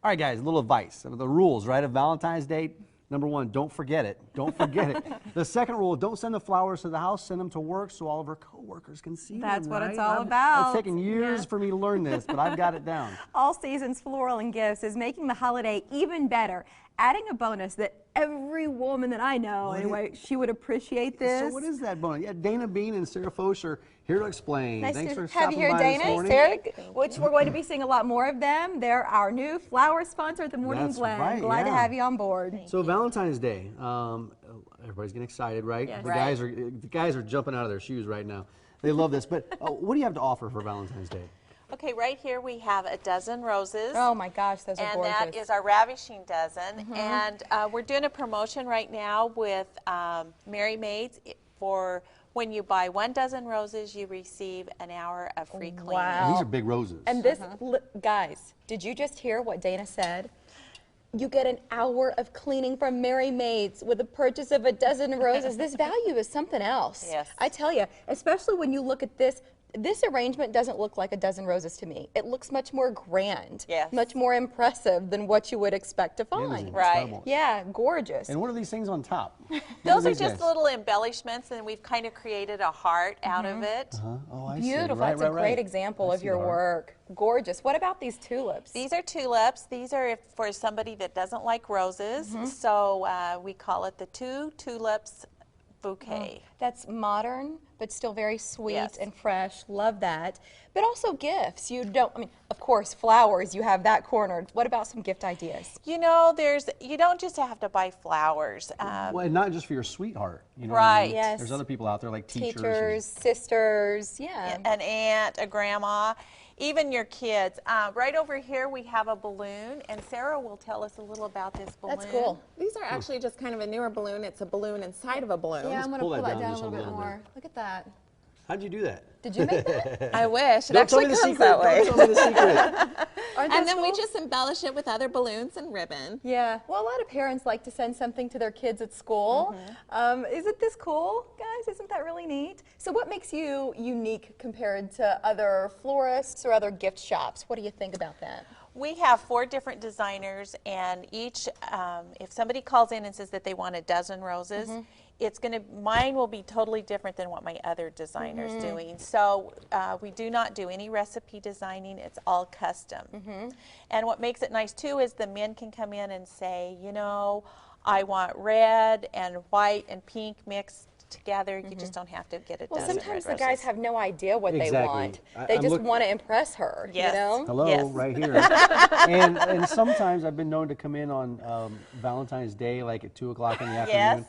All right, guys, a little advice. The rules, right, of Valentine's Day. Number one, don't forget it. Don't forget it. The second rule, don't send the flowers to the house. Send them to work so all of our coworkers can see them. That's what right? it's all about. It's taken years for me to learn this, but I've got it down. All Seasons Floral and Gifts is making the holiday even better, adding a bonus that every woman that I know, anyway, she would appreciate this. So what is that bonus? Yeah, Dana Bean and Sarah Foch are here to explain. Nice Thanks to for have you stopping here, by Dana, this morning. Sarah, which we're going to be seeing a lot more of them. They're our new flower sponsor at the Morning That's Blend. right, Glad to yeah. have you on board. So Valentine's Day, everybody's getting excited, right? Yes. The guys are jumping out of their shoes right now. They love this. But what do you have to offer for Valentine's Day? Okay, right here we have a dozen roses. Oh my gosh, those are gorgeous. And that is our Ravishing Dozen. And we're doing a promotion right now with Merry Maids for when you buy 1 dozen roses, you receive an hour of free cleaning. Wow. And these are big roses. And this, guys, did you just hear what Dana said? You get an hour of cleaning from Merry Maids with the purchase of a dozen roses. This value is something else. Yes. I tell you, especially when you look at this. This arrangement doesn't look like a dozen roses to me. It looks much more grand, Yes. much more impressive than what you would expect to find. Right. incredible. Yeah, gorgeous. And what are these things on top? Those are just little embellishments, and we've kind of created a heart out of it. Oh, I see. Beautiful. Right, That's a right, great right. example I of see your the heart. work. Gorgeous. What about these tulips? These are tulips. These are for somebody that doesn't like roses. So we call it the 2 tulips bouquet. That's modern, but still very sweet Yes. and fresh. Love that. But also gifts. You don't, I mean, of course, flowers, you have that cornered. What about some gift ideas? You know, you don't just have to buy flowers. Well, and not just for your sweetheart. You know Right. what I mean? Yes. There's other people out there like teachers. Teachers, sisters, yeah. An aunt, a grandma, even your kids. Right over here we have a balloon, and Sarah will tell us a little about this balloon. That's cool. These are actually just kind of a newer balloon. It's a balloon inside of a balloon. Yeah, I'm going to pull pull that that down down a just a little bit little more. Look at that. How'd you do that? Did you make that? I wish. It Don't tell actually me the comes secret. that way. Don't tell me the secret. Aren't And those then we cool? just embellish it with other balloons and ribbon. Yeah, well, a lot of parents like to send something to their kids at school. Isn't this cool, guys? Isn't that really neat? So what makes you unique compared to other florists or other gift shops? What do you think about that? We have 4 different designers, and each, if somebody calls in and says that they want a dozen roses, mine will be totally different than what my other designer's doing. So we do not do any recipe designing, it's all custom. And what makes it nice too is the men can come in and say, you know, I want red and white and pink mixed together. You just don't have to get a Well, dozen sometimes the red guys roses. have no idea what they Exactly. want. I- They I'm just look- want to impress her, Yes. you know? Hello, Yes. right here. and sometimes I've been known to come in on Valentine's Day, like at 2 o'clock in the afternoon.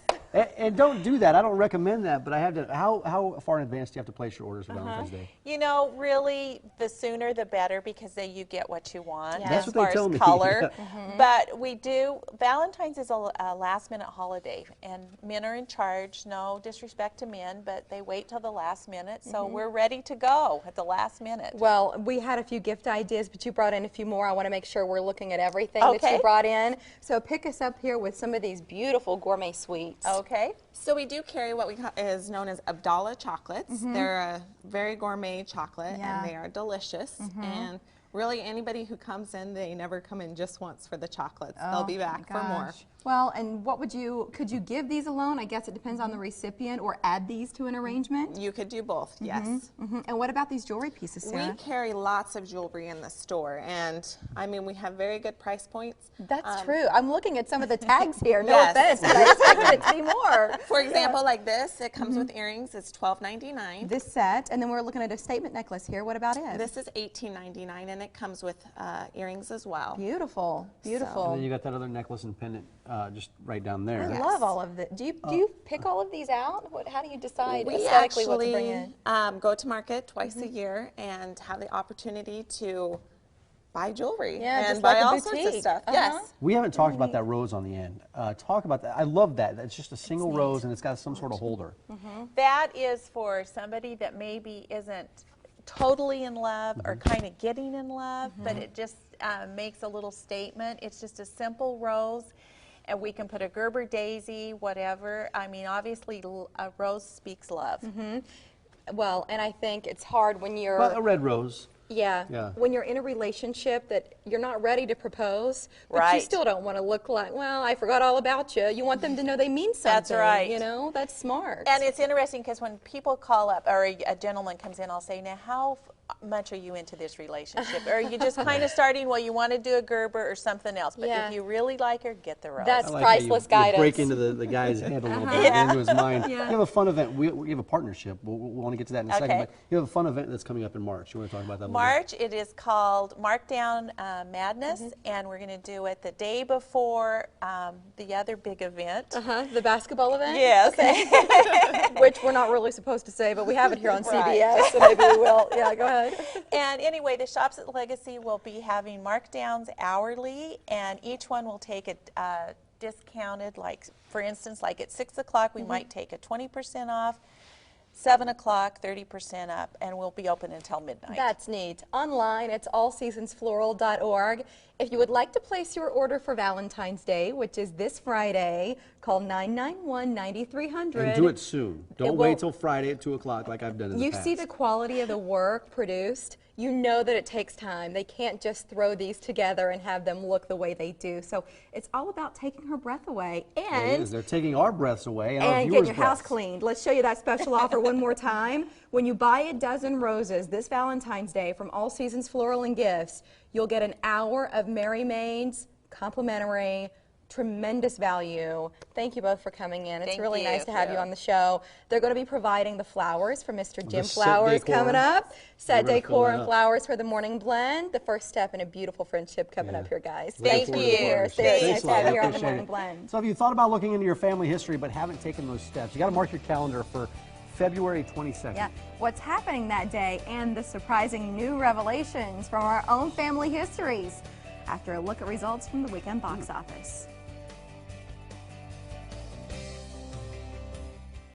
And don't do that. I don't recommend that. But I have to. How far in advance do you have to place your orders for Valentine's Day? You know, really, the sooner the better, because then you get what you want Yeah. That's as what they far tell as me. color. But we do, Valentine's is a last-minute holiday, and men are in charge. No disrespect to men, but they wait till the last minute, so we're ready to go at the last minute. Well, we had a few gift ideas, but you brought in a few more. I want to make sure we're looking at everything that Okay. you brought in. So pick us up here with some of these beautiful gourmet sweets. Okay. So we do carry what is known as Abdallah chocolates. They're a very gourmet chocolate, Yeah. and they are delicious. And really, anybody who comes in, they never come in just once for the chocolates. They'll be back for more. Well, and could you give these alone? I guess it depends on the recipient, or add these to an arrangement? You could do both, yes. And what about these jewelry pieces, Sarah? We carry lots of jewelry in the store, and I mean, we have very good price points. That's true. I'm looking at some of the tags here. No Yes. offense, but I expected to see more. For example, like this, it comes with earrings. It's $12.99. This set, and then we're looking at a statement necklace here. What about it? This is $18.99, and it comes with earrings as well. Beautiful, beautiful. And then you got that other necklace and pendant just right down there. I love all of it. Do you pick all of these out? How do you decide We aesthetically what to bring in? actually go to market twice a year and have the opportunity to buy jewelry Yeah, and just buy like a all sorts of boutique. stuff. Uh-huh. Yes. We haven't talked about that rose on the end. Talk about that. I love that. It's just a single rose, and it's got some sort of holder. That is for somebody that maybe isn't totally in love or kind of getting in love, but it just makes a little statement. It's just a simple rose, and we can put a Gerber daisy, whatever. I mean, obviously, a rose speaks love. Well, and I think it's hard when you're... But a red rose. Yeah. Yeah. When you're in a relationship that you're not ready to propose, but you Right. still don't want to look like, well, I forgot all about you. You want them to know they mean something. That's right. You know, that's smart. And it's interesting because when people call up or a gentleman comes in, I'll say, now how much are you into this relationship? Or are you just kind of starting, well, you want to do a Gerber or something else? But Yeah. if you really like her, get the rose. That's I like how priceless you guidance. break into the guy's head a little bit, Yeah. into his mind. Yeah. You have a fun event. We have a partnership. We'll want to get to that in a second. Okay. But you have a fun event that's coming up in March. You want to talk about that a little March, it is called Markdown Madness, and we're going to do it the day before the other big event. The basketball event? Yes. Which we're not really supposed to say, but we have it here on Right. CBS, so maybe we will. Yeah, go ahead. And anyway, the Shops at Legacy will be having markdowns hourly, and each one will take a discounted, like for instance, like at 6 o'clock, we might take a 20% off. 7 o'clock, 30% up, and we'll be open until midnight. That's neat. Online, it's allseasonsfloral.org. If you would like to place your order for Valentine's Day, which is this Friday, call 991-9300. bit. And do it soon. Don't will- wait till Friday at 2 o'clock like I've done in the You past. see the quality of the work produced. You know that it takes time. They can't just throw these together and have them look the way they do. So it's all about taking her breath away It and is. They're taking our breaths away and our getting viewers' your house breaths. cleaned. Let's show you that special offer one more time. When you buy a dozen roses this Valentine's Day from All Seasons Floral and Gifts, you'll get an hour of Merry Maids complimentary. Tremendous value. Thank you both for coming in. It's Thank really you. nice to have you on the show. They're going to be providing the flowers for Mr. Jim set Flowers decor. coming up. Set We're gonna fill decor that and up. flowers for the morning blend. The first step in a beautiful friendship coming up here, guys. Thank Looking forward to you. the partnership. Very Thanks nice a to lot. have I you here on the appreciate morning it. blend. So if you thought about looking into your family history but haven't taken those steps, you got to mark your calendar for February 22nd. Yeah, what's happening that day and the surprising new revelations from our own family histories after a look at results from the weekend box office.